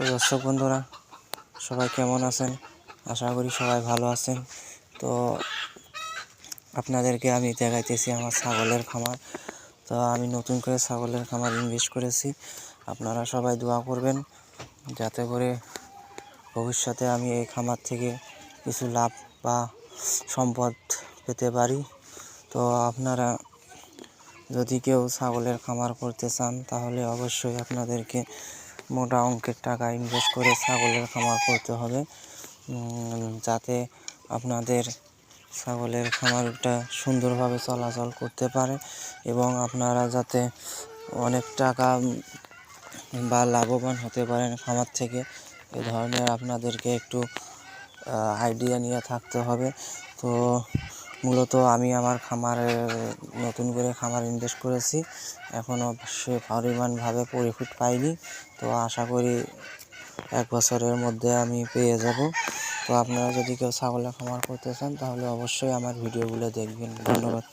তো দর্শক বন্ধুরা সবাই কেমন আছেন? আশা করি সবাই ভালো আছেন। তো আপনাদেরকে আমি দেখাইতেছি আমার ছাগলের খামার। তো আমি নতুন করে ছাগলের খামার ইনভেস্ট করেছি। আপনারা সবাই দোয়া করবেন যাতে করে ভবিষ্যতে আমি এই খামার থেকে কিছু লাভ বা সম্পদ পেতে পারি। তো আপনারা যদি কেউ ছাগলের খামার করতে চান তাহলে অবশ্যই আপনাদেরকে মোটা অঙ্কের টাকা ইনভেস্ট করে ছাগলের খামার করতে হবে, যাতে আপনাদের ছাগলের খামারটা সুন্দরভাবে চলাচল করতে পারে এবং আপনারা যাতে অনেক টাকা বা লাভবান হতে পারেন খামার থেকে। এ ধরনের আপনাদেরকে একটু আইডিয়া নিয়ে থাকতে হবে। তো মূলত আমি আমার খামারে নতুন করে খামার ইনভেস্ট করেছি, এখনও সে পরিমাণভাবে প্রফিট পাইনি। তো আশা করি 1 বছরের মধ্যে আমি পেয়ে যাব। তো আপনারা যদি কেউ ছাগলের খামার করতে চান তাহলে অবশ্যই আমার ভিডিওগুলো দেখবেন। ধন্যবাদ।